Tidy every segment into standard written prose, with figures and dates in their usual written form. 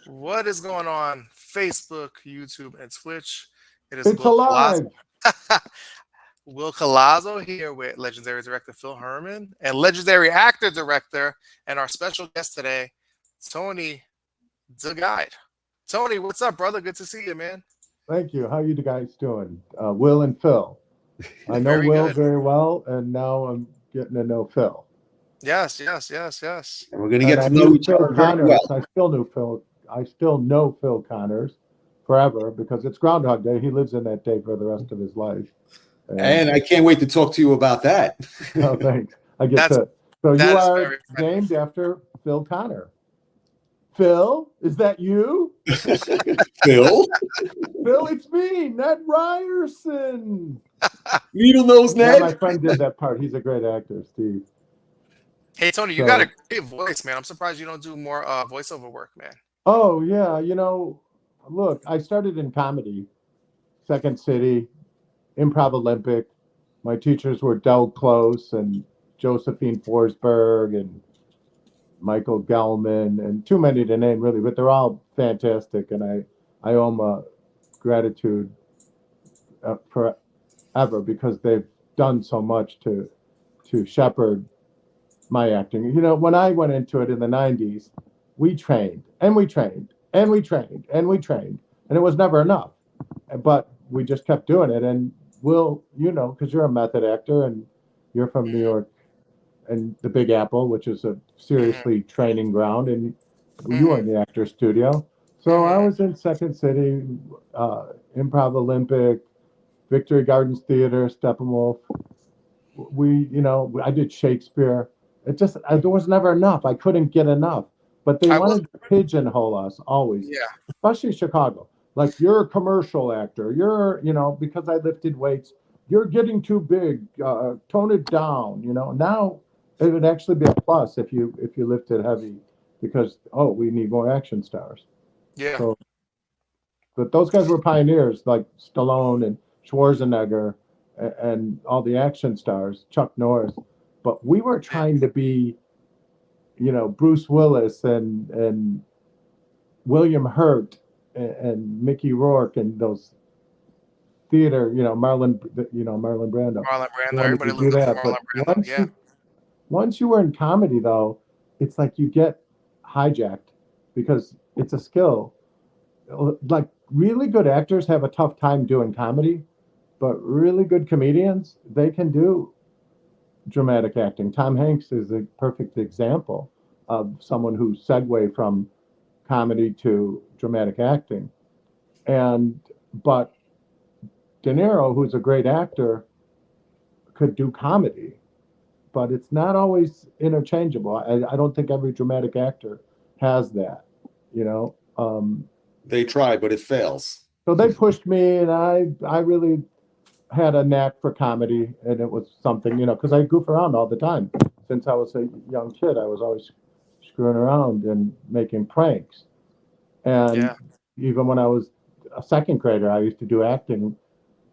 What is going on? Facebook, YouTube, and Twitch. It is It's Will alive. Colazzo. Will Colazzo here with legendary director Phil Herman and legendary actor director and our special guest today, Tony DeGuide. Tony, what's up, brother? Good to see you, man. Thank you. How you guys doing? Will and Phil. I know Very Will good. very well, and now I'm getting to know Phil. Yes, yes, yes, yes. And we're going to And get I to know knew each Phil other very Connors. well. I still knew Phil. I still know Phil Connors forever because it's Groundhog Day. He lives in that day for the rest of his life. And I can't wait to talk to you about that. Oh, thanks. I get That's to. So that you is are very exciting. named after Phil Connor. Phil, is that you? Phil, Phil, it's me, Ned Ryerson. Needle Nose Yeah, my Ned. friend did that part. He's a great actor, Steve. Hey, Tony, you got a great voice, man. I'm surprised you don't do more voiceover work, man. Oh yeah, look, I started in comedy, Second City, Improv Olympic. My teachers were Del Close and Josephine Forsberg and Michael Gelman, and too many to name really, but they're all fantastic, and I owe them a gratitude forever because they've done so much to shepherd my acting. When I went into it in the 90s, we trained and we trained and we trained and we trained, and it was never enough. But we just kept doing it. And Will, because you're a method actor and you're from New York and the Big Apple, which is a seriously training ground, and you were in the actor studio. So I was in Second City, Improv Olympic, Victory Gardens Theater, Steppenwolf. I did Shakespeare. There was never enough. I couldn't get enough. But they I will. wanted to pigeonhole us always, Yeah. especially Chicago. Like, you're a commercial actor. Because I lifted weights, you're getting too big. Tone it down. Now it would actually be a plus if you lifted heavy because, we need more action stars. Yeah. So, but those guys were pioneers like Stallone and Schwarzenegger and all the action stars, Chuck Norris. But we were trying to be, Bruce Willis and William Hurt and Mickey Rourke and those theater, Marlon Brando. Marlon We Brando. wanted Everybody to do looked up to that, but Marlon Brando. Yeah. once you were in comedy, though, it's like you get hijacked because it's a skill. Like, really good actors have a tough time doing comedy, but really good comedians, they can do dramatic acting. Tom Hanks is a perfect example of someone who segued from comedy to dramatic acting. But De Niro, who's a great actor, could do comedy, but it's not always interchangeable. I don't think every dramatic actor has that, you know. They try, but it fails. So they pushed me, and I really had a knack for comedy, and it was something, because I goof around all the time. Since I was a young kid, I was always screwing around and making pranks. And Yeah. even when I was a second grader, I used to do acting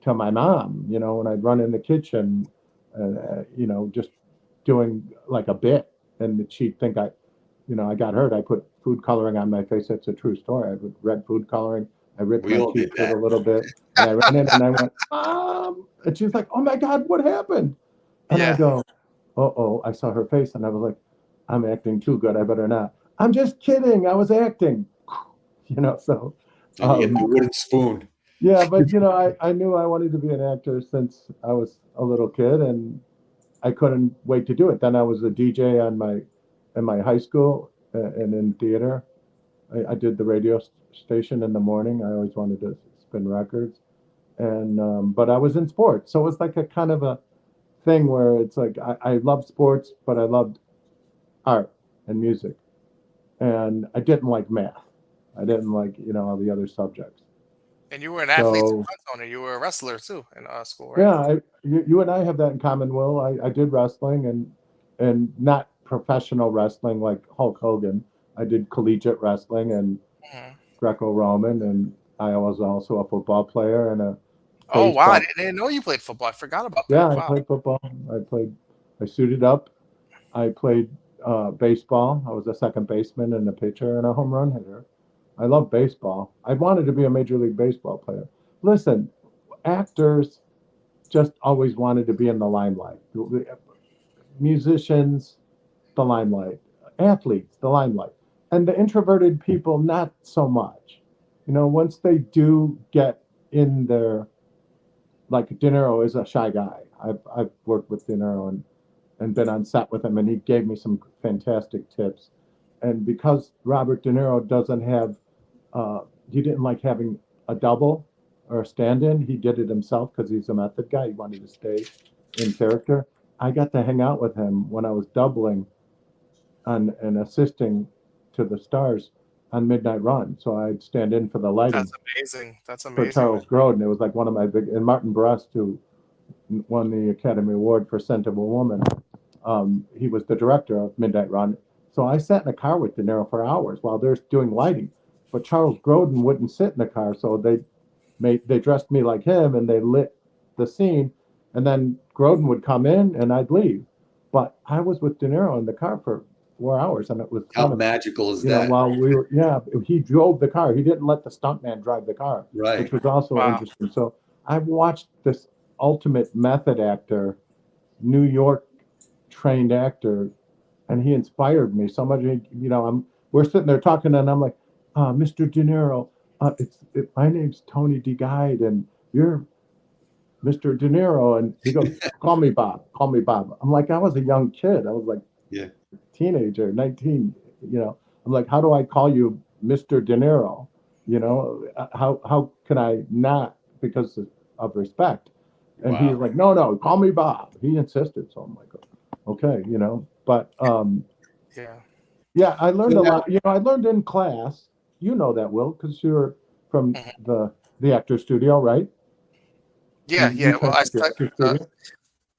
to my mom, when I'd run in the kitchen, just doing like a bit. And she'd think I got hurt. I put food coloring on my face. That's a true story. I put red food coloring. I ripped We my all did teeth with that. a little bit. And I ran in and I went, Mom. And she's like, oh my God, what happened? And I Yeah. go, oh, I saw her face and I was like, I'm acting too good. I better not. I'm just kidding. I was acting, so. And you get the wooden spoon. Yeah, but I knew I wanted to be an actor since I was a little kid, and I couldn't wait to do it. Then I was a DJ in my high school and in theater. I did the radio station in the morning. I always wanted to spin records, and but I was in sports, so it's like a kind of a thing where it's like I love sports, but I loved art and music, and I didn't like math. I didn't like all the other subjects. And you were an athlete too, So huh, Tony. You were a wrestler too in school, right? yeah, you and I have that in common, Will. I did wrestling and not professional wrestling like Hulk Hogan. I did collegiate wrestling and Mhm. Greco-Roman, and I was also a football player and a Oh wow, I baseball. didn't know you played football. I forgot about Yeah, that. I Wow. played football. I suited up. I played baseball. I was a second baseman and a pitcher and a home run hitter. I love baseball. I wanted to be a Major League Baseball player. Listen, actors just always wanted to be in the limelight. Musicians, the limelight. Athletes, the limelight. And the introverted people, not so much. You know, once they do get in there, like De Niro is a shy guy. I've worked with De Niro and been on set with him, and he gave me some fantastic tips. And because Robert De Niro doesn't have, he didn't like having a double or a stand-in. He did it himself because he's a method guy. He wanted to stay in character. I got to hang out with him when I was doubling on and assisting to the stars on Midnight Run. So I'd stand in for the lighting. That's amazing. That's For amazing. Charles Grodin. It was like one of my big, and Martin Brest, who won the Academy Award for Scent of a Woman. He was the director of Midnight Run. So I sat in a car with De Niro for hours while they're doing lighting. But Charles Grodin wouldn't sit in the car, so they dressed me like him and they lit the scene. And then Grodin would come in and I'd leave. But I was with De Niro in the car for 4 hours, and it was How kind of, magical is you know, that? while we were, he drove the car. He didn't let the stuntman drive the car, Right. which was also Wow. interesting. So I've watched this ultimate method actor, New York trained actor, and he inspired me so much. You know, we're sitting there talking, and I'm like, Mr. De Niro, my name's Tony DeGuide, and you're Mr. De Niro, and he goes, call me Bob. I'm like, I was a young kid. I was like, Yeah. teenager, 19. You know, I'm like, how do I call you Mr. De Niro? You know, how can I not, because of respect? And Wow. he's like, no, call me Bob. He insisted, so I'm like, okay, you know. But Yeah. I learned a lot. You know, I learned in class. You know that, Will, because you're from the actor studio, right? Yeah. You Well, I attended the studied actor studio?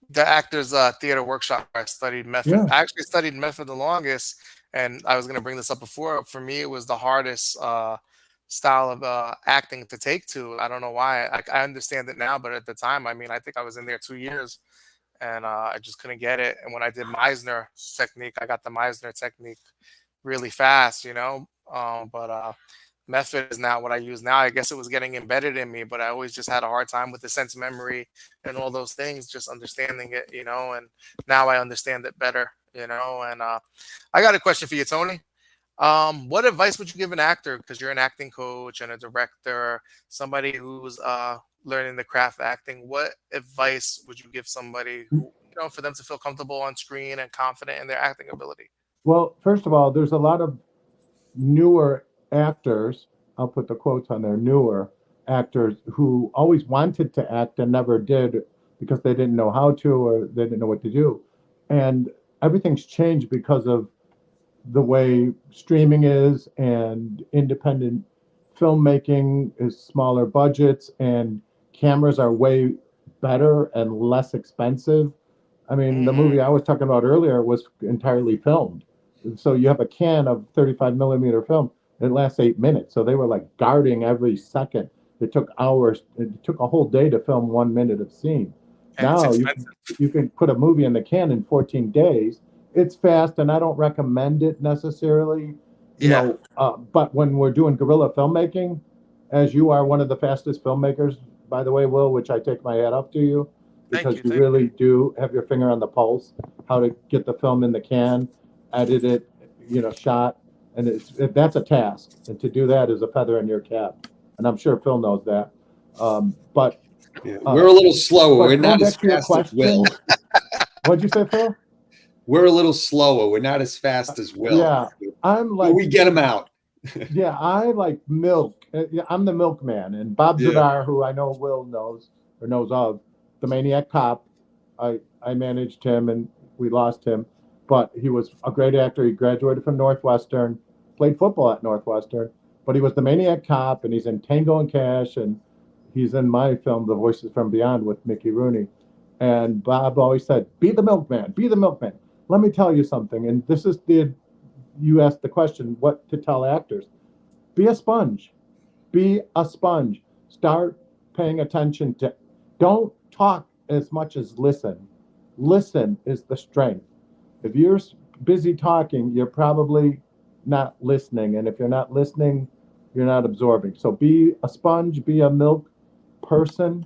the Actors Theater Workshop. Where I studied method. Yeah. I actually studied method the longest, and I was going to bring this up before. For me, it was the hardest style of acting to take to. I don't know why. I understand it now, but at the time, I mean, I think I was in there 2 years, and I just couldn't get it. And when I did Meisner technique, I got the Meisner technique really fast, you know. But method is not what I use now. I guess it was getting embedded in me, but I always just had a hard time with the sense memory and all those things, just understanding it, you know. And now I understand it better, you know. And I got a question for you, Tony. What advice would you give an actor? Because you're an acting coach and a director, somebody who's learning the craft of acting. What advice would you give somebody who, you know, for them to feel comfortable on screen and confident in their acting ability? Well, first of all, there's a lot of newer actors, I'll put the quotes on there, newer actors who always wanted to act and never did because they didn't know how to or they didn't know what to do. And everything's changed because of the way streaming is, and independent filmmaking is smaller budgets, and cameras are way better and less expensive. I mean, the movie I was talking about earlier was entirely filmed. So you have a can of 35 millimeter film. It lasts 8 minutes. So they were like guarding every second. It took hours. It took a whole day to film 1 minute of scene. And Now it's you expensive. can put a movie in the can in 14 days. It's fast, and I don't recommend it necessarily. You know, but when we're doing guerrilla filmmaking, as you are one of the fastest filmmakers, by the way, Will, which I take my hat off to you, because you really do have your finger on the pulse, how to get the film in the can, edit it, you know, shot, and that's a task. And to do that is a feather in your cap, and I'm sure Phil knows that. But we're a little slower. We're not as fast as Will. What'd you say, Phil? We're a little slower. We're not as fast as Will. Yeah, I'm like, but we get them out. Yeah, I like milk. I'm the milkman, and Bob Zadar, who I know Will knows or knows of, the Maniac Cop. I managed him, and we lost him, but he was a great actor. He graduated from Northwestern, played football at Northwestern, but he was the Maniac Cop, and he's in Tango and Cash, and he's in my film, The Voices from Beyond, with Mickey Rooney. And Bob always said, "Be the milkman. Be the milkman." Let me tell you something, and this is you asked the question, what to tell actors. Be a sponge. Be a sponge. Start paying attention to, don't talk as much as listen. Listen is the strength. If you're busy talking, you're probably not listening. And if you're not listening, you're not absorbing. So be a sponge, be a milk person,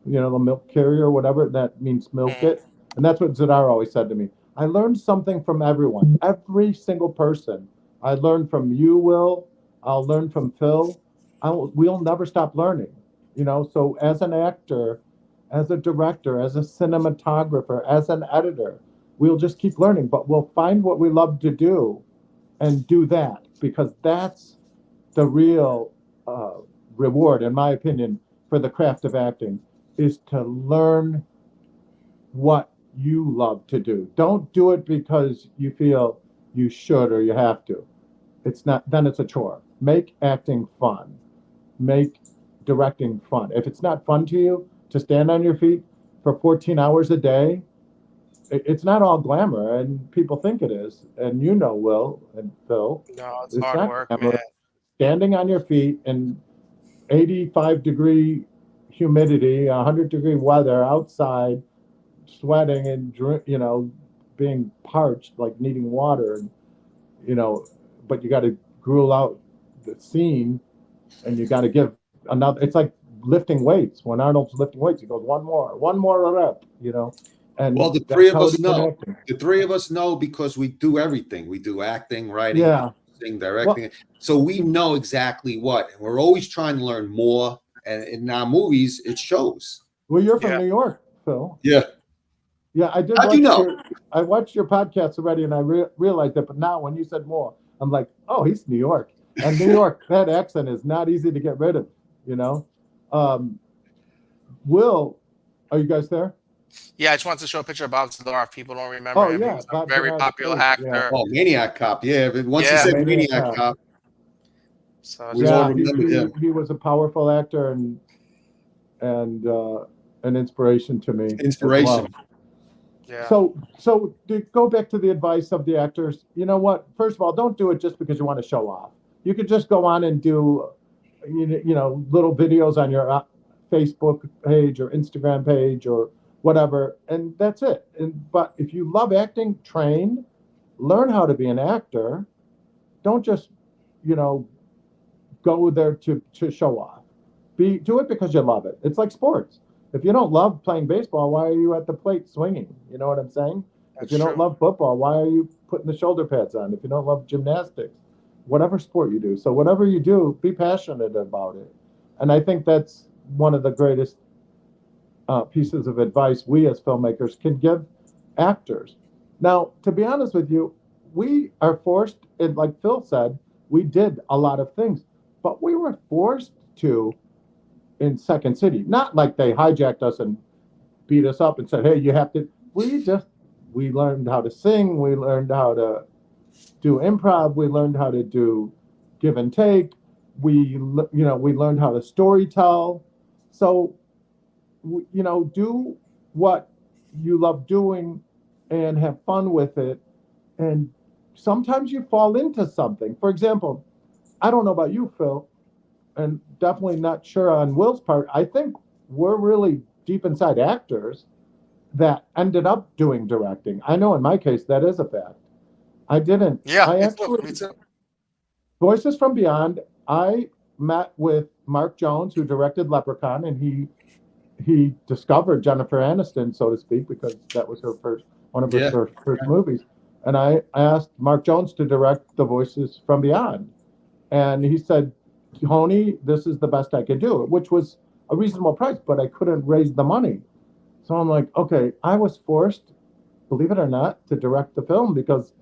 the milk carrier, whatever that means, milk it. And that's what Zadar always said to me. I learned something from everyone, every single person. I learned from you, Will. I'll learn from Phil. We'll never stop learning, So as an actor, as a director, as a cinematographer, as an editor, we'll just keep learning, but we'll find what we love to do and do that, because that's the real reward, in my opinion, for the craft of acting, is to learn what you love to do. Don't do it because you feel you should or you have to. It's not, then it's a chore. Make acting fun. Make directing fun. If it's not fun to you to stand on your feet for 14 hours a day, it's not all glamour, and people think it is. And Will and Phil, No, it's hard work, man. Standing on your feet in 85-degree humidity, 100-degree weather outside, sweating and being parched, like needing water, and but you got to gruel out the scene, and you got to give another. It's like lifting weights. When Arnold's lifting weights, he goes one more rep, And well, the three of us know. The three of us know because we do everything. We do acting, writing, directing. So we know exactly what, and we're always trying to learn more. And in our movies, it shows. Well, you're from New York, Phil. Yeah. Yeah, I did. How'd you know? I watched your podcast already, and I realized that. But now, when you said more, I'm like, oh, he's New York, and New York, that accent is not easy to get rid of. Will, are you guys there? Yeah, I just wanted to show a picture of Bob Zadar if people don't remember him. He was a very popular actor. Yeah. Oh, Maniac Cop. Yeah, but once you said Maniac Cop. So we all remember him. He was a powerful actor and an inspiration to me. Inspiration. Yeah. So to go back to the advice of the actors, you know what? First of all, don't do it just because you want to show off. You could just go on and do, little videos on your Facebook page or Instagram page or whatever, and that's it. But if you love acting, train, learn how to be an actor. Don't just, go there to show off. Do it because you love it. It's like sports. If you don't love playing baseball, why are you at the plate swinging? You know what I'm saying? If you don't love football, why are you putting the shoulder pads on? If you don't love gymnastics, whatever sport you do. So whatever you do, be passionate about it. And I think that's one of the greatest pieces of advice we as filmmakers can give actors. Now, to be honest with you, we are forced, and like Phil said, we did a lot of things, but we were forced to in Second City. Not like they hijacked us and beat us up and said, hey, you have to. We learned how to sing. We learned how to do improv. We learned how to do give and take. We learned how to story tell. So, do what you love doing and have fun with it. And sometimes you fall into something. For example, I don't know about you, Phil, and definitely not sure on Will's part. I think we're really deep inside actors that ended up doing directing. I know in my case, that is a fact. I didn't. Yeah, me too. Voices from Beyond, I met with Mark Jones, who directed Leprechaun, and he discovered Jennifer Aniston, so to speak, because that was one of her first movies. And I asked Mark Jones to direct the Voices from Beyond. And he said, Tony, this is the best I could do, which was a reasonable price, but I couldn't raise the money. So I'm like, okay, I was forced, believe it or not, to direct the film because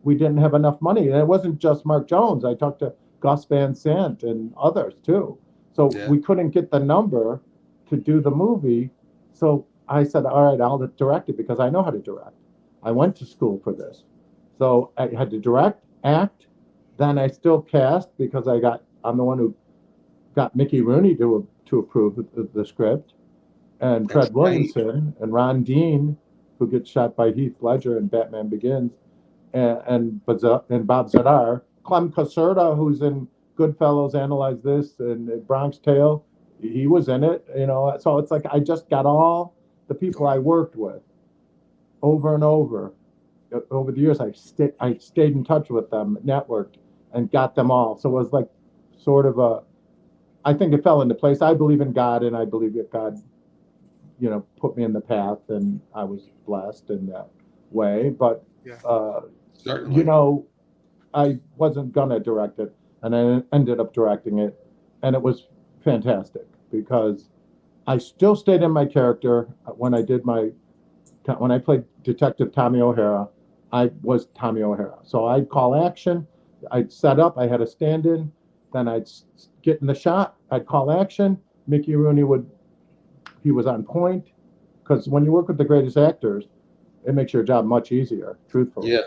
we didn't have enough money. And it wasn't just Mark Jones. I talked to Gus Van Sant and others too. So we couldn't get the number to do the movie. So I said, all right, I'll direct it because I know how to direct. I went to school for this. So I had to direct, act. Then I still cast because I'm the one who got Mickey Rooney to approve the script, and Fred Williamson and Ron Dean, who gets shot by Heath Ledger in Batman Begins, and Bob Zadar, Clem Caserta, who's in Goodfellas, Analyze This, and Bronx Tale, he was in it. So it's like I just got all the people I worked with over and over the years. I stayed in touch with them, networked, and got them all. So it was like sort of I think it fell into place. I believe in God, and I believe that God, put me in the path, and I was blessed in that way. But, Yeah. Certainly. I wasn't gonna direct it, and I ended up directing it, and it was fantastic because I still stayed in my character when I played Detective Tommy O'Hara. I was Tommy O'Hara, so I'd call action, I'd set up, I had a stand-in, then I'd get in the shot, I'd call action. Mickey Rooney he was on point, because when you work with the greatest actors, it makes your job much easier, truthfully. Yeah.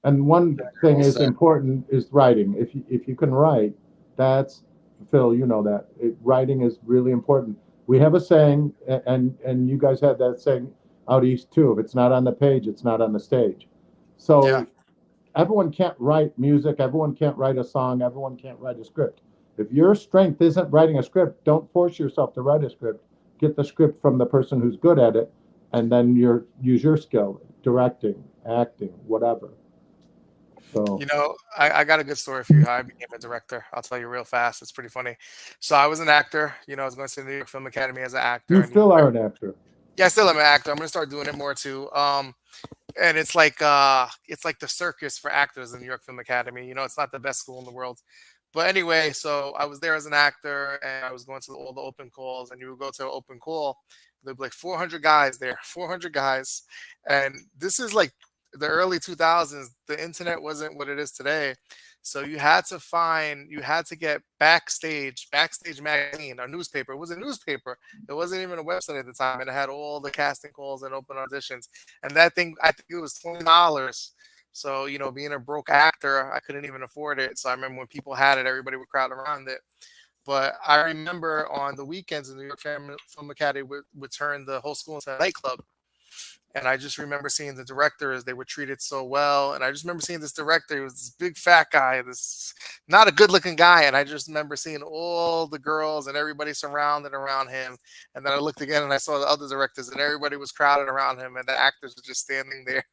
And one thing Well is said. important is writing. If you can write, that's Phil. You know that writing is really important. We have a saying, and you guys had that saying out east too. If it's not on the page, it's not on the stage. So Yeah. everyone can't write music. Everyone can't write a song. Everyone can't write a script. If your strength isn't writing a script, don't force yourself to write a script. Get the script from the person who's good at it, and then use your skill, directing, acting, whatever. So I got a good story for you how I became a director. I'll tell you real fast. It's pretty funny. So I was an actor. I was going to the New York Film Academy as an actor. you still are an actor. Yeah, I still am an actor. I'm going to start doing it more too. And it's like the circus for actors in the New York Film Academy. It's not the best school in the world. But anyway, so I was there as an actor, and I was going to all the open calls, and you would go to an open call. There'd be like 400 guys there, 400 guys. And this is like the early 2000s. The internet wasn't what it is today. So you had to get Backstage magazine, a newspaper. It was a newspaper. It wasn't even a website at the time. And it had all the casting calls and open auditions. And that thing, I think it was $20. So, being a broke actor, I couldn't even afford it. So I remember when people had it, everybody would crowd around it. But I remember on the weekends, the New York Film Academy would turn the whole school into a nightclub. And I just remember seeing the directors, they were treated so well. And I just remember seeing this director, he was this big fat guy, this not a good looking guy. And I just remember seeing all the girls and everybody surrounded around him. And then I looked again and I saw the other directors and everybody was crowded around him. And the actors were just standing there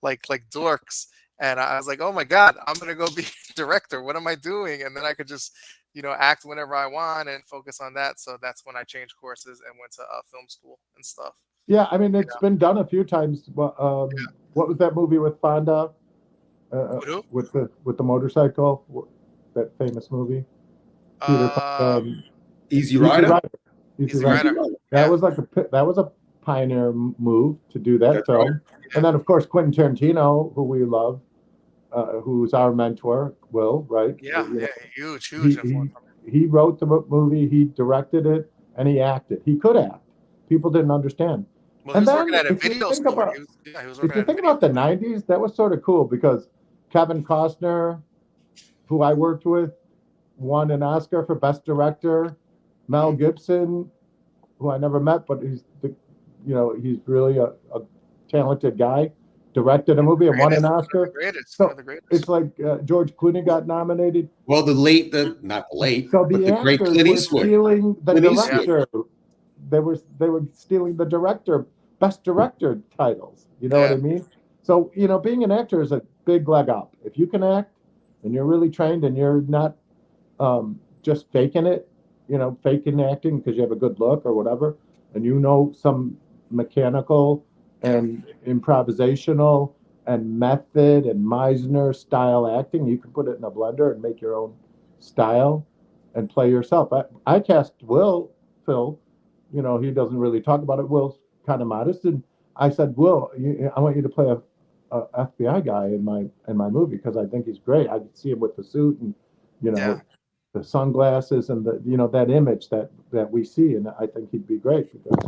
like dorks. And I was like, oh my God, I'm going to go be director. What am I doing? And then I could just, act whenever I want and focus on that. So that's when I changed courses and went to film school and stuff. Yeah, I mean, it's been done a few times. What was that movie with Fonda? With the motorcycle, that famous movie. Easy Rider. Easy Rider. That was a pioneer move to do that That's film. right. Yeah. And then of course Quentin Tarantino, who we love, who's our mentor, Will, right? Yeah, huge. He wrote the movie, he directed it, and he acted. He could act. People didn't understand. Well, he was working at a video store. If you think about the 90s, that was sort of cool because Kevin Costner, who I worked with, won an Oscar for Best Director. Mel Gibson, who I never met, but he's really a talented guy, directed a movie and won an Oscar. So it's like George Clooney got nominated. Well, the great Clint Eastwood. Stealing the director. They were stealing the best director titles. You know what I mean? So, being an actor is a big leg up. If you can act and you're really trained and you're not just faking it, faking acting because you have a good look or whatever, and some mechanical and improvisational and method and Meisner style acting, you can put it in a blender and make your own style and play yourself. I cast Will, Phil. He doesn't really talk about it. Will's kind of modest, and I said, Will, I want you to play a FBI guy in my movie because I think he's great. I could see him with the suit and the sunglasses and that image that we see, and I think he'd be great because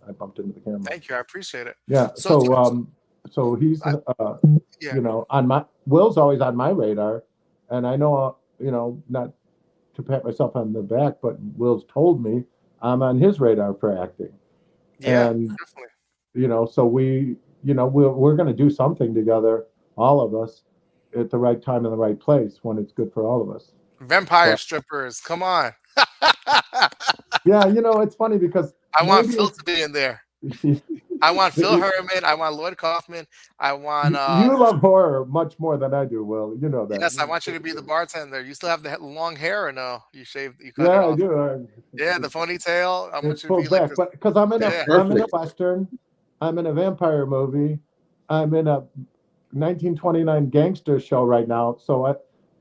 I bumped into the camera. Thank you, I appreciate it. Yeah. So he's Will's always on my radar, and I know not to pat myself on the back, but Will's told me I'm on his radar for acting. Yeah, and definitely. So we're going to do something together, all of us, at the right time in the right place when it's good for all of us. Vampire strippers, come on. Yeah, it's funny because I want Phil to be in there. I want Phil Herman. I want Lloyd Kaufman. I want. You love horror much more than I do, Will. You know that. Yes, I want you to be the bartender. You still have the long hair, or no? You shaved. You cut it Yeah, I off. do. Yeah, the ponytail. I It's want you to be pulled like back, this. but because I'm in a Yeah. I'm in a Perfect. Western, I'm in a vampire movie, I'm in a 1929 gangster show right now.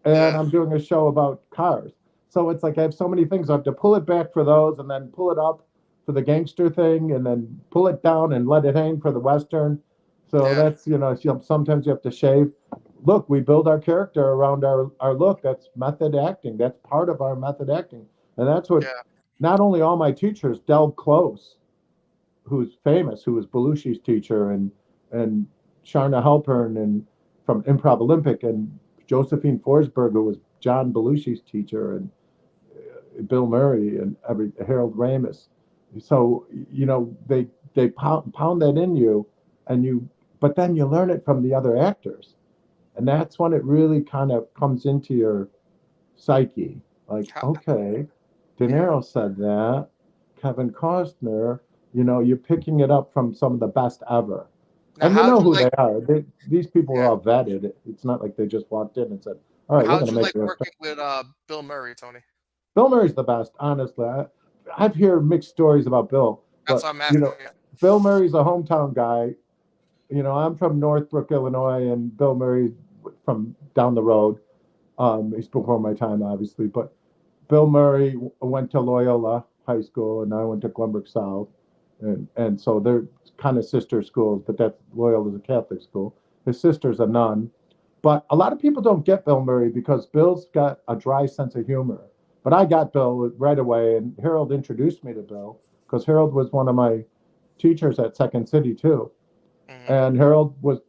And Yeah. I'm doing a show about cars. So it's like I have so many things. I have to pull it back for those, and then pull it up for the gangster thing, and then pull it down and let it hang for the Western. So Yeah. that's sometimes you have to shave. Look, we build our character around our look. That's method acting. That's part of our method acting, and that's what Yeah. not only all my teachers, Del Close, who's famous, who was Belushi's teacher, and Sharna Halpern and from Improv Olympic, and Josephine Forsberg, who was John Belushi's teacher, and Bill Murray and Harold Ramis. So they pound that in you, but then you learn it from the other actors, and that's when it really kind of comes into your psyche. Like, How, okay, De yeah. Niro said that. Kevin Costner, you're picking it up from some of the best ever. Now, And you how'd know you who like? they are. These people are Yeah. all vetted. It's not like they just walked in and said, all right, we're going How'd to you make like it. working with Bill Murray, Tony? Bill Murray's the best, honestly. I've heard mixed stories about Bill, That's but, what I'm asking. Yeah. Bill Murray's a hometown guy. I'm from Northbrook, Illinois, and Bill Murray's from down the road. He's before my time, obviously, but Bill Murray went to Loyola High School, and I went to Glenbrook South, and so they're kind of sister schools. But that Loyola's a Catholic school. His sister's a nun, but a lot of people don't get Bill Murray because Bill's got a dry sense of humor. But I got Bill right away, and Harold introduced me to Bill because Harold was one of my teachers at Second City too, Hmm. and Harold was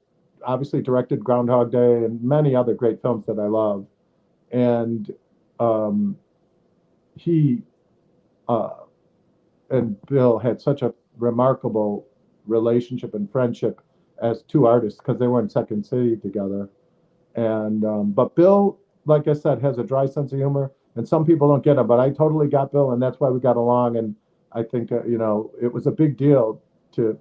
obviously directed Groundhog Day and many other great films that I love, and um, he uh, and Bill had such a remarkable relationship and friendship as two artists because they were in Second City together. And but Bill, like I said, has a dry sense of humor, and some people don't get it. But I totally got Bill, and that's why we got along. And I think it was a big deal to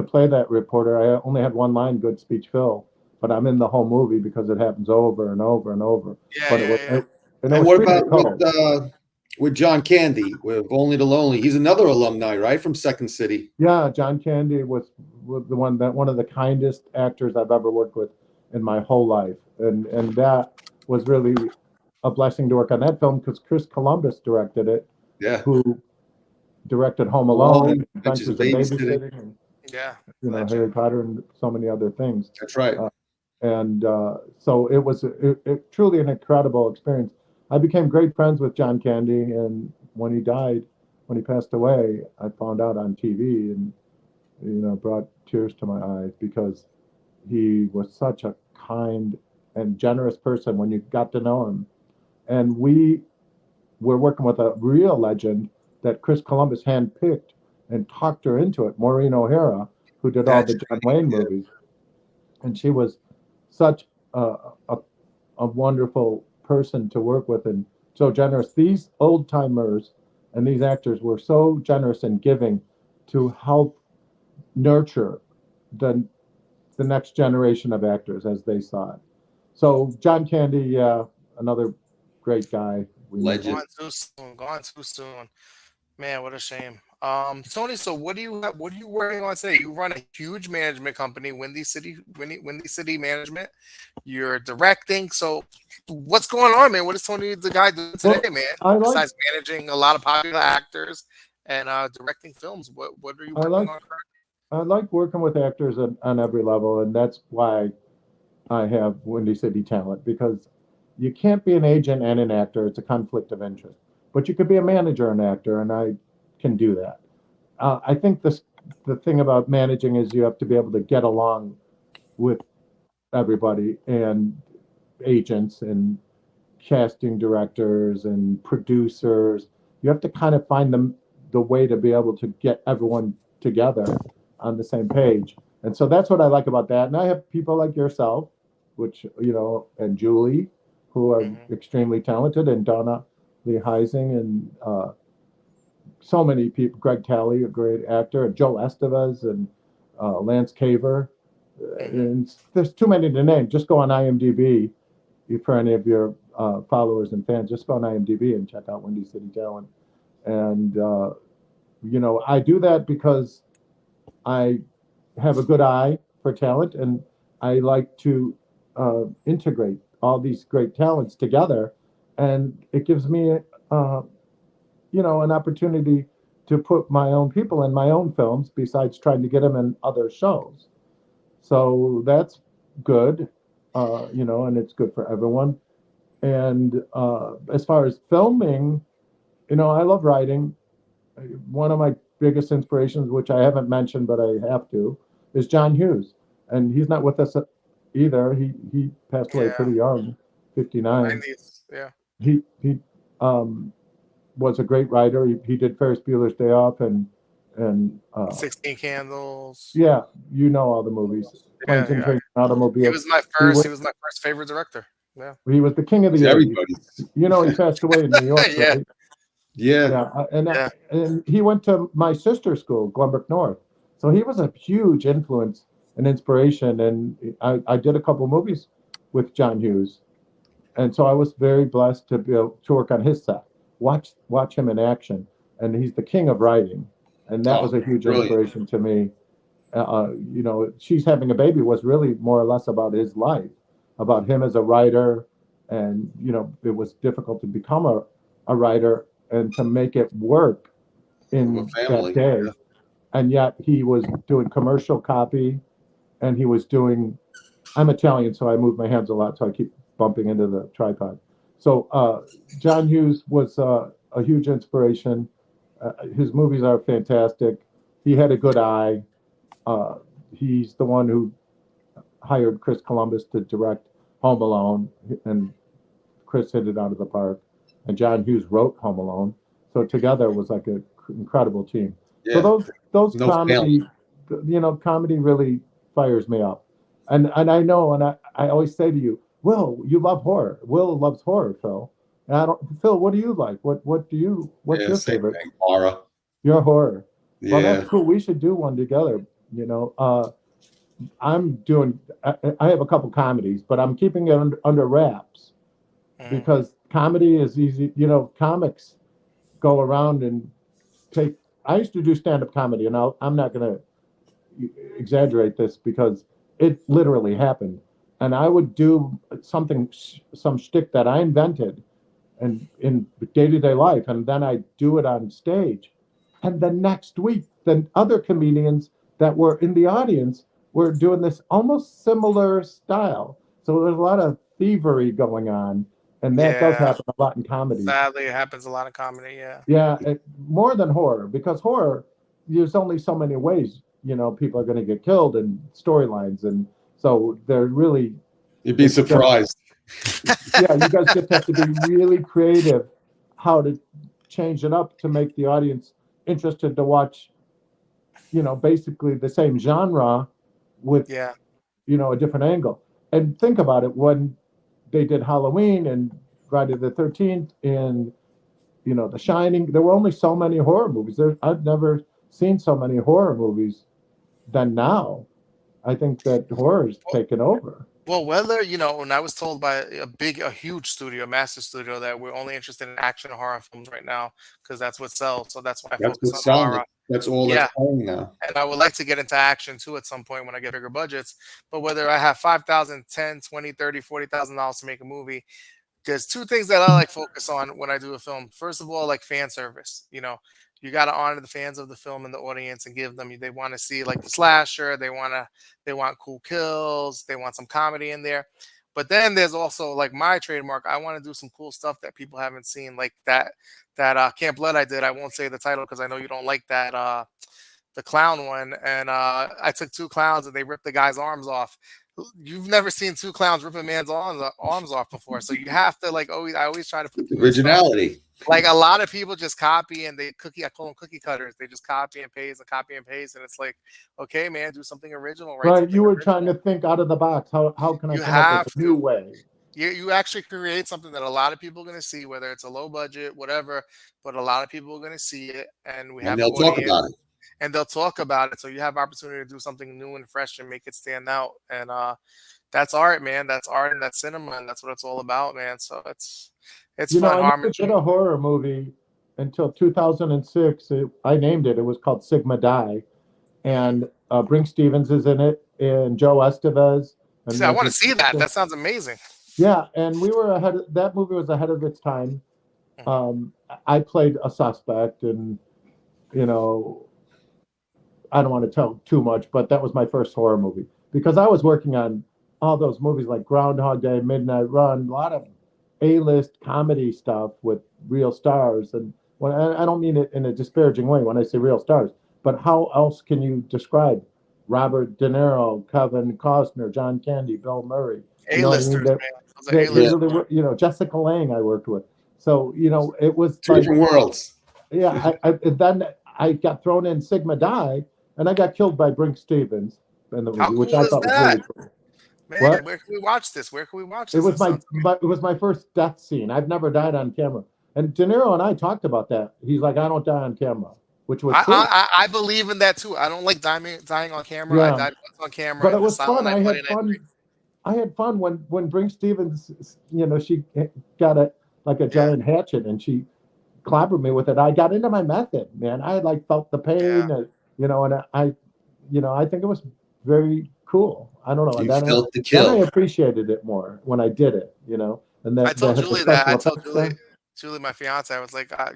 play that reporter. I only had one line, "Good speech, Phil," but I'm in the whole movie because it happens over and over and over. Yeah. But it Yeah. was Yeah. and it And was what pretty about cold. with John Candy, with Only the Lonely? He's another alumni, right, from Second City. Yeah, John Candy was one of the kindest actors I've ever worked with in my whole life, and that was really a blessing to work on that film because Chris Columbus directed it, Yeah, who directed Home Alone Alone, and Adventures of Adventures in Babysitting. Babysitting, and Yeah. Harry Legend. Potter and so many other things. That's right. And so it was truly an incredible experience. I became great friends with John Candy, and when he passed away, I found out on TV, and brought tears to my eyes because he was such a kind and generous person when you got to know him. And we were working with a real legend that Chris Columbus handpicked and talked her into it, Maureen O'Hara, who did all That's the John right. Wayne Yeah. movies. And she was such a wonderful person to work with and so generous. These old timers and these actors were so generous and giving to help nurture the next generation of actors as they saw it. So John Candy, yeah, another great guy. We miss him. Legend. Gone too soon. Gone too soon. Man, what a shame. Tony, so what are you working on today? You run a huge management company, Windy City Management. You're directing. So what's going on, man? What is Tony the guy doing today, Well, man? I like Besides managing a lot of popular actors and directing films, what are you I working like on currently? I like working with actors on every level, and that's why I have Windy City Talent because you can't be an agent and an actor. It's a conflict of interest. But you could be a manager and actor, and I can do that. I think the thing about managing is you have to be able to get along with everybody and agents and casting directors and producers. You have to kind of find the way to be able to get everyone together on the same page. And so that's what I like about that. And I have people like yourself, which, and Julie, who are Hmm. extremely talented, and Donna Lee Heising, and so many people, Greg Talley, a great actor, and Joe Estevez, and Lance Caver. And there's too many to name. Just go on IMDb. For any of your followers and fans, just go on IMDb and check out Windy City Talent. And, I do that because I have a good eye for talent, and I like to integrate all these great talents together. And it gives me, an opportunity to put my own people in my own films besides trying to get them in other shows. So that's good, and it's good for everyone. And as far as filming, I love writing. One of my biggest inspirations, which I haven't mentioned, but I have to, is John Hughes. And he's not with us either. He passed away pretty young, 59. 90s, yeah. He was a great writer. He did Ferris Bueller's Day Off and 16 Candles. Yeah, all the movies. Planes and Trains and Automobiles. He was my first favorite director. Yeah. He was the king of the 80s. Everybody. He passed away in New York. Yeah. Right? Yeah. And he went to my sister's school, Glenbrook North. So he was a huge influence and inspiration. And I did a couple movies with John Hughes. And so I was very blessed to be able to work on his set, watch him in action. And he's the king of writing. And that was a huge inspiration to me. She's Having a Baby was really more or less about his life, about him as a writer. And, it was difficult to become a writer and to make it work in that day. Yeah. And yet he was doing commercial copy, and he was doing, I'm Italian, so I move my hands a lot, so I keep bumping into the tripod. So John Hughes was a huge inspiration. His movies are fantastic. He had a good eye. He's the one who hired Chris Columbus to direct Home Alone, and Chris hit it out of the park. And John Hughes wrote Home Alone. So together it was like an incredible team. Yeah. So those comedy, comedy really fires me up. And I know, and I always say to you, Will, you love horror. Will loves horror, Phil. And Phil, what do you like? What's your favorite? Thing. Horror. Your horror. Yeah. Well, that's cool. We should do one together. I have a couple comedies, but I'm keeping it under wraps because comedy is easy. Comics go around and I used to do stand-up comedy, and I'm not going to exaggerate this because it literally happened. And I would do some shtick that I invented and in day-to-day life, and then I do it on stage. And the next week, the other comedians that were in the audience were doing this almost similar style. So there's a lot of thievery going on, and that does happen a lot in comedy. Sadly, it happens a lot in comedy, Yeah, more than horror, because horror, there's only so many ways, people are going to get killed and storylines, and so they're really... You'd be surprised. Yeah, you guys just have to be really creative how to change it up to make the audience interested to watch, basically the same genre with, a different angle. And think about it, when they did Halloween and Friday the 13th and, The Shining, there were only so many horror movies. I've never seen so many horror movies than now. I think that horror has taken over. Well, whether, when I was told by a huge studio, a massive studio, that we're only interested in action and horror films right now because that's what sells. So that's why I focus on horror. That's all that's selling now. And I would like to get into action too at some point when I get bigger budgets. But whether I have $5,000, $10,000, $20,000, $30,000, $40,000 to make a movie, there's two things that I like focus on when I do a film. First of all, like fan service. You got to honor the fans of the film and the audience and give them, they want to see like the slasher. They want cool kills. They want some comedy in there. But then there's also like my trademark. I want to do some cool stuff that people haven't seen, like that Camp Blood I did. I won't say the title because I know you don't like that, the clown one. And I took two clowns and they ripped the guy's arms off. You've never seen two clowns rip a man's arms off before. So you have to I always try to put originality. Like a lot of people just copy and I call them cookie cutters. They just copy and paste. And it's like, okay, man, do something original. Right. You were trying to think out of the box. How can I come up with a new way? You actually create something that a lot of people are going to see, whether it's a low budget, whatever, but a lot of people are going to see it. And they'll talk about it. and they'll talk about it. So you have opportunity to do something new and fresh and make it stand out. And that's art, man. That's art and that's cinema, and that's what it's all about, man. So it's fun. I never did a horror movie until 2006. I named it. It was called Sigma Die, and Brink Stevens is in it, and Joe Estevez. And see, I want to see that. That sounds amazing. Yeah, and we were ahead. That movie was ahead of its time. I played a suspect, and I don't want to tell too much, but that was my first horror movie because I was working on all those movies like Groundhog Day, Midnight Run, a lot of A-list comedy stuff with real stars. And when I don't mean it in a disparaging way when I say real stars, but how else can you describe Robert De Niro, Kevin Costner, John Candy, Bill Murray? A-listers, man. Jessica Lange I worked with. So, it was two different worlds. Yeah. Then I got thrown in Sigma Die, and I got killed by Brink Stevens in the movie, How which cool I is thought that? was really cool. Man, What? where can we watch this? Where can we watch this? It was my first death scene. I've never died on camera. And De Niro and I talked about that. He's like, I don't die on camera, which was cool. I believe in that too. I don't like dying on camera. Yeah. I died once on camera. But it was fun. I had fun when Brink Stevens, she got a giant hatchet and she clobbered me with it. I got into my method, man. I felt the pain, and I think it was very cool. I don't know. You Then felt the kill. Then I appreciated it more when I did it, And I told Julie that. I told Julie. Julie, my fiance, I was like, I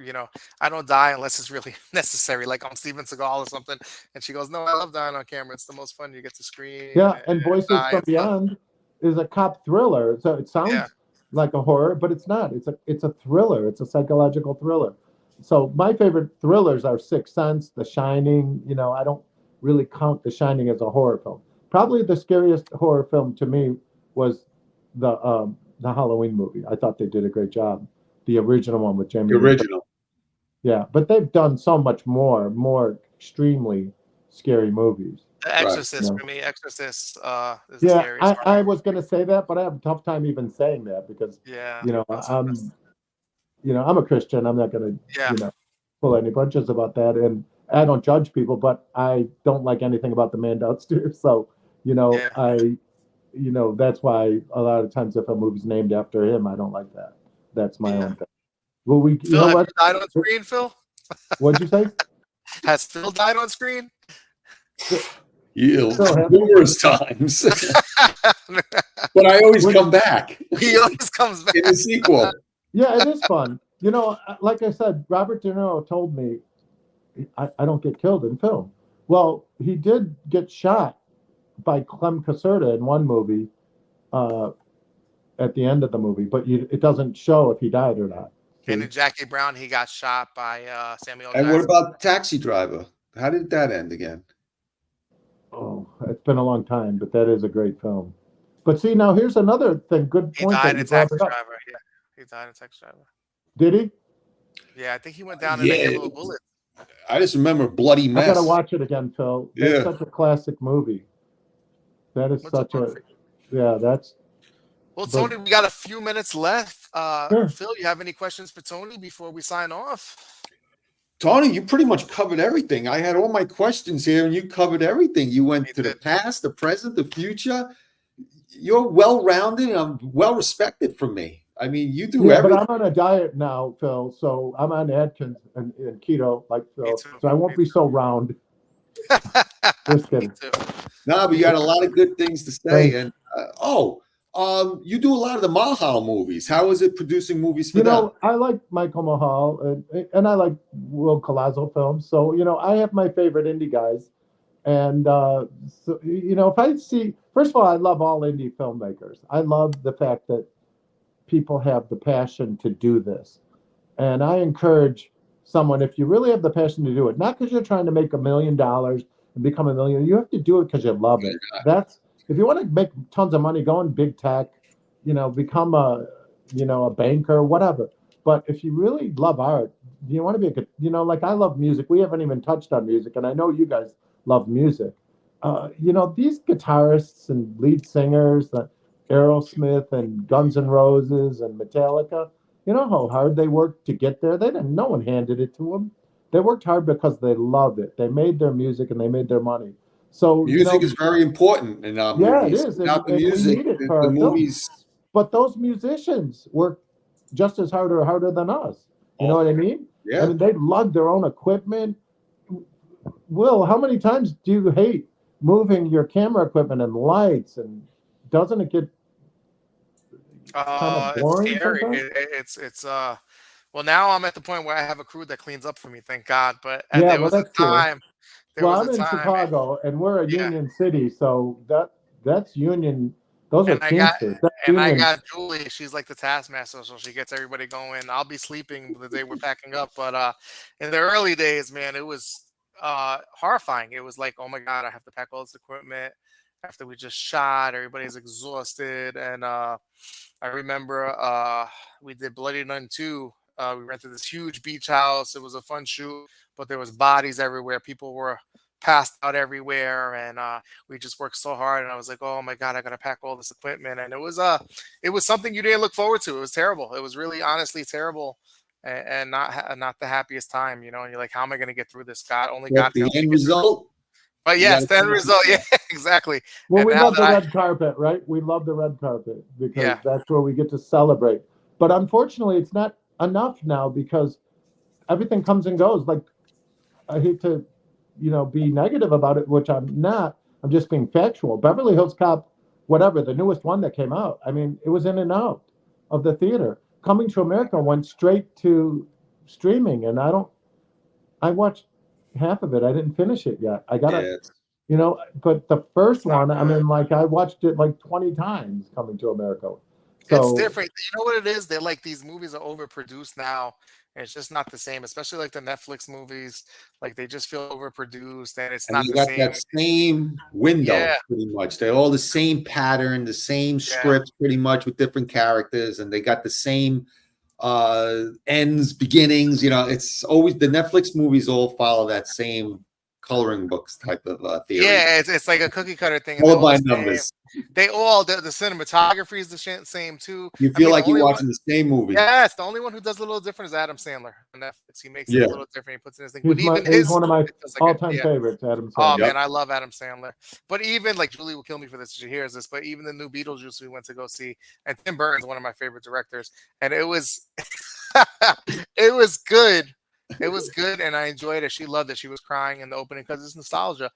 don't die unless it's really necessary, like on Steven Seagal or something. And she goes, no, I love dying on camera. It's the most fun. You get to scream. Yeah, and Voices from Beyond is a cop thriller. So it sounds like a horror, but it's not. It's a thriller. It's a psychological thriller. So my favorite thrillers are Sixth Sense, The Shining. I don't really count The Shining as a horror film. Probably the scariest horror film to me was the Halloween movie. I thought they did a great job. The original one with Jamie. The original. Yeah, but they've done so much more extremely scary movies. The Exorcist for me. Exorcist is the scariest. I was going to say that, but I have a tough time even saying that because I'm a Christian. I'm not going to pull any punches about that, and I don't judge people, but I don't like anything about the man downstairs. So that's why a lot of times if a movie's named after him, I don't like that. That's my own thing. Well, Phil, have you died on screen, Phil? What'd you say? Has Phil died on screen? Numerous times. But I always come back. He always comes back in the sequel. Yeah, it is fun. Like I said, Robert De Niro told me I don't get killed in film. Well, he did get shot by Clem Caserta in one movie at the end of the movie, but it doesn't show if he died or not. And in Jackie Brown, he got shot by Samuel And Jackson. what about Taxi Driver? How did that end again? Oh, it's been a long time, but that is a great film. But see, now here's another thing. Good point. He died in Taxi Driver. Yeah, he died in Taxi Driver. Did he? Yeah, I think he went down in a yellow bullet. I just remember Bloody Mess. I gotta watch it again, Phil. That's such a classic movie. That is that's. Well, Tony, we got a few minutes left. Sure. Phil, you have any questions for Tony before we sign off? Tony, you pretty much covered everything. I had all my questions here, and you covered everything. You went to the past, the present, the future. You're well-rounded, and I'm well-respected from me. I mean, you do everything. But I'm on a diet now, Phil, so I'm on Atkins and keto, like Phil, so I won't be so round. Just kidding. No, but you got a lot of good things to say. And you do a lot of the Mahal movies. How is it producing movies for them? I like Michael Mahal and I like Will Colazo films. So, I have my favorite indie guys. And, if I see, first of all, I love all indie filmmakers. I love the fact that people have the passion to do this. And I encourage someone, if you really have the passion to do it, not because you're trying to make $1 million and become a millionaire, you have to do it because you love it. If you want to make tons of money, go in big tech, become a banker, whatever. But if you really love art, you want to be a good, like I love music. We haven't even touched on music, and I know you guys love music. These guitarists and lead singers, Aerosmith and Guns N' Roses and Metallica, you know how hard they worked to get there? No one handed it to them. They worked hard because they loved it. They made their music and they made their money. So music is very important in our yeah, movies. it is. Without the And we music, need it the for our movies. films. But those musicians work just as hard or harder than us. You know what I mean? Yeah. I mean, they lug their own equipment. Will, how many times do you hate moving your camera equipment and lights? And doesn't it get kind of It's boring scary. sometimes? It's well, now I'm at the point where I have a crew that cleans up for me, thank God. But Yeah, there well, was a that's true. time. There Well, was I'm a in time. Chicago, and we're a Yeah. union city, so that's union. Those are And I got Teamsters. That's and I union. got Julie. She's like the taskmaster, so she gets everybody going. I'll be sleeping the day we're packing up, but in the early days, man, it was horrifying. It was like, oh my God, I have to pack all this equipment after we just shot. Everybody's exhausted, and I remember we did Bloody Nun 2. We rented this huge beach house. It was a fun shoot, but there was bodies everywhere. People were passed out everywhere, and we just worked so hard. And I was like, oh my God, I gotta pack all this equipment. And it was something you didn't look forward to. It was terrible. It was really honestly terrible, and not the happiest time. You know, and you're like, how am I gonna get through this? God, only God But can the help me end get through this. result. But you yes, gotta the end result, yeah, exactly. Well, And we now love the that red carpet, right? We love the red carpet because Yeah. that's where we get to celebrate. But unfortunately, it's not enough now because everything comes and goes. Like, I hate to, be negative about it, which I'm not. I'm just being factual. Beverly Hills Cop, whatever, the newest one that came out. I mean, it was in and out of the theater. Coming to America went straight to streaming, and I watched half of it. I didn't finish it yet. I gotta, Yeah. but the first not one, I good. mean, like I watched it like 20 times Coming to America. It's So different. You know what it is? They're like these movies are overproduced now. And it's just not the same, especially like the Netflix movies. Like they just feel overproduced, and it's And not you the got same. that same window Yeah, pretty much. They're all the same pattern, the same yeah, scripts pretty much with different characters, and they got the same ends, beginnings. It's always the Netflix movies all follow that same coloring books type of theory. yeah. It's like a cookie cutter thing, and they're All all by the same. numbers. The cinematography is the same too. You I feel mean, the like you're only one. watching the same movie. Yes, the only one who does it a little different is Adam Sandler on Netflix. He makes it Yeah. a little different. He puts in his thing, but even he's his one of my it feels like it. all-time Yeah. favorites, Adam Oh Sandler. man, I love Adam Sandler. But even like Julie will kill me for this if she hears this. But even the new Beetlejuice we went to go see, and Tim Burton's one of my favorite directors, and it was, it was good. It was good, and I enjoyed it. She loved it. She was crying in the opening because it's nostalgia,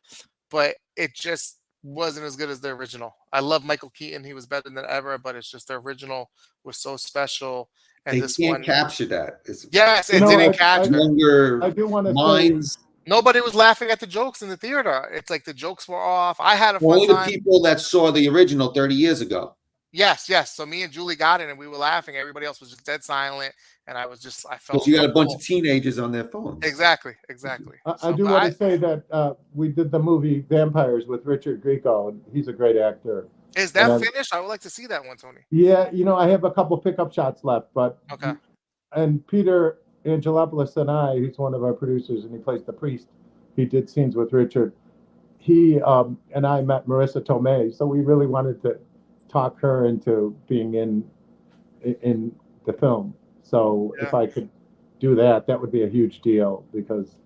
but it just wasn't as good as the original. I love Michael Keaton; he was better than ever. But it's just the original was so special, and They this can't one, capture that. It's yes, it You know, didn't capture. younger I do want to say, minds. Nobody was laughing at the jokes in the theater. It's like the jokes were off. I had a fun Only the time. people that saw the original 30 years ago. Yes, yes. So me and Julie got it, and we were laughing. Everybody else was just dead silent, and I Because felt you got a bunch comfortable. of teenagers on their phones. Exactly. I do want to say that we did the movie Vampires with Richard Grieco, and he's a great actor. Is that finished? I would like to see that one, Tony. Yeah, I have a couple pickup shots left, but Okay. And Peter Angelopoulos and he's one of our producers, and he plays the priest. He did scenes with Richard. He and I met Marissa Tomei, so we really wanted to talk her into being in the film. So if I could do that, that would be a huge deal because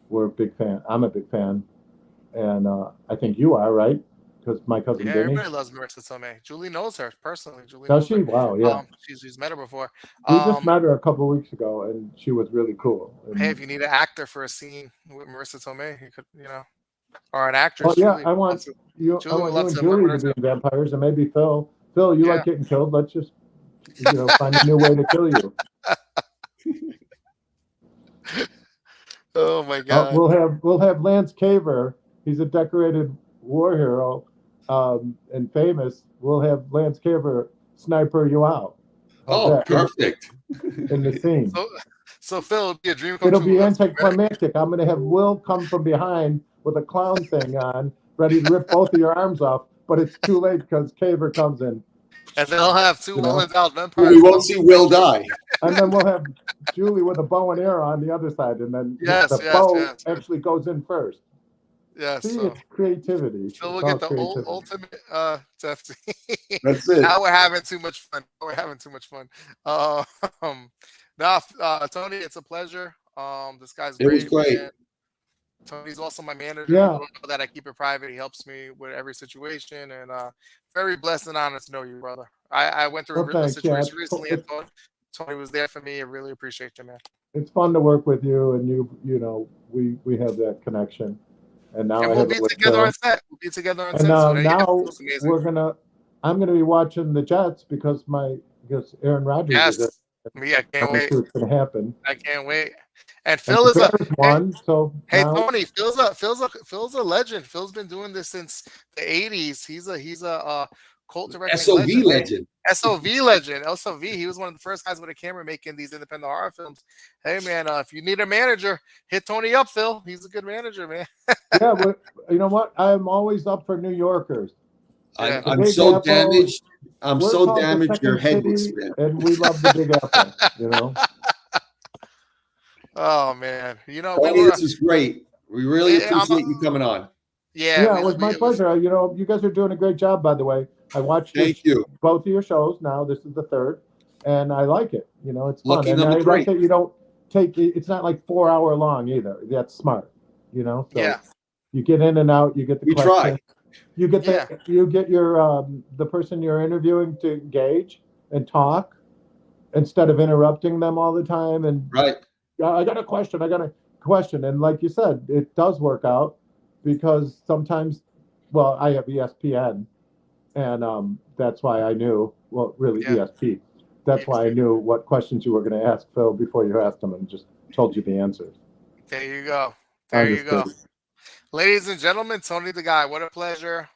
we're a big fan. I'm a big fan, and I think you are, right? Because my cousin Yeah, Vinny. everybody loves Marissa Tomei. Julie knows her personally. Julie Does knows she? her. Wow, yeah. She's met her before. We just met her a couple of weeks ago, and she was really cool. And, hey, if you need an actor for a scene with Marissa Tomei, you could, or an actress. oh yeah, Julie I want you. I want you and Julie to be in Vampires, and maybe Phil. Phil, you like getting killed? Let's just find a new way to kill you. Oh my God. We'll have Lance Caver. He's a decorated war hero, and famous. We'll have Lance Caver sniper you out. Perfect. In the scene. So Phil, it'll be a dream come It'll true. be anticlimactic. I'm going to have Will come from behind with a clown thing on, ready to rip both of your arms off, but it's too late because Caver comes in. And they'll have two well-endowed vampires. We won't see Will die. And then we'll have Julie with a bow and arrow on the other side, and then the bow actually goes in first. Yes. See, it's creativity. So we'll get the ultimate death scene. That's it. Now we're having too much fun. Now, Tony, it's a pleasure. This guy's It was great, great. man. Tony's also my manager. Yeah. People don't know that I keep it private. He helps me with every situation, and very blessed and honored to know you, brother. I went through Well, a thanks. Yeah, situation recently, and Tony was there for me. I really appreciate you, man. it's fun to work with you, and you know, we have that connection. And now And I we'll have be it with together Phil. on set. We'll be together on And set soon. And yeah, now Phil's amazing. I'm gonna be watching the Jets because Aaron Rodgers is it. Yes. Me, I can't wait. It's gonna happen. I can't wait. And And Phil the is a Bears won, so hey now, Tony. Phil's a legend. Phil's been doing this since the '80s. He's a cult directing SOV legend. legend. SOV legend. SOV. He was one of the first guys with a camera making these independent horror films. Hey man, if you need a manager, hit Tony up, Phil. He's a good manager, man. yeah, but you know what? I'm always up for New Yorkers. Yeah. I'm Big so Apple, damaged. I'm we're so called the damaged. Your second head would city, spin. and we love the Big Apple. You know. Oh man, you know Tony, this is great. We really appreciate you coming on. Yeah, it was my pleasure. You know, you guys are doing a great job, by the way. I watched both of your shows. Now this is the third, and I like it. You know, it's fun. Lucky and I number 3. like that you don't take it. It's not like 4 hour long either. That's smart. You know. So yeah. You get in and out. You get the We questions. try. You get your the person you're interviewing to engage and talk instead of interrupting them all the time. And Right. I got a question. And like you said, it does work out because sometimes, well, I have ESPN, and that's why I knew. Well, really ESP. That's why I knew what questions you were going to ask Phil before you asked them, and just told you the answers. There you go. There you go. Ladies and gentlemen, Tony DeGuide, what a pleasure.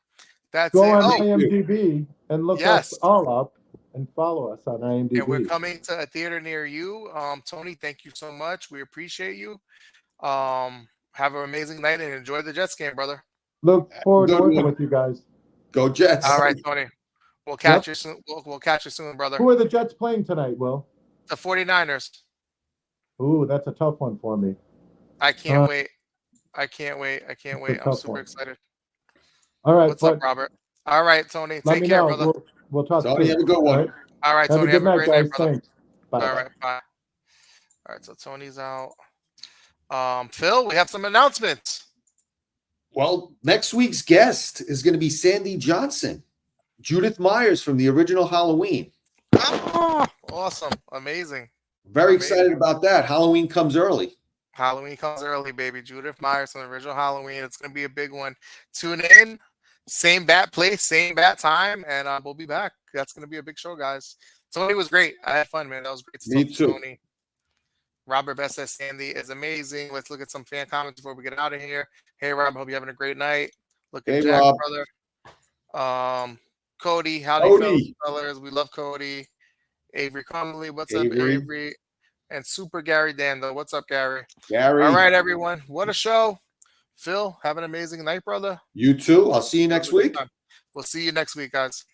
That's Go it. on IMDb and look us all up and follow us on IMDb. And we're coming to a theater near you. Tony, thank you so much. We appreciate you. Have an amazing night and enjoy the Jets game, brother. Look forward to working with you guys. Go Jets. All right, Tony. We'll catch you soon. We'll catch you soon, brother. Who are the Jets playing tonight, Will? The 49ers. Ooh, that's a tough one for me. I can't wait. I can't wait. I'm super excited. All right. What's up, Robert? All right, Tony. Take care, brother. We'll talk Tony, have a good one. All right, Tony. Have a great night, brother. Thanks. Bye. All right, bye. All right, so Tony's out. Phil, we have some announcements. Well, next week's guest is going to be Sandy Johnson, Judith Myers from the original Halloween. Oh, awesome. Amazing. Very excited about that. Halloween comes early. Halloween comes early, baby. Judith Myers from the original Halloween. It's going to be a big one. Tune in. Same bat place, same bat time, and we'll be back. That's going to be a big show, guys. Tony was great. I had fun, man. That was great to Me talk too. to Tony. Robert Best says Sandy is amazing. Let's look at some fan comments before we get out of here. Hey, Rob, hope you're having a great night. Look at Jack, Rob. brother. Cody, how do you feel, fellas? We love Cody. Avery Connolly, what's up, Avery? And Super Gary Dando. What's up, Gary? All right, everyone. What a show. Phil, have an amazing night, brother. You too. I'll see you next week. We'll see you next week, guys.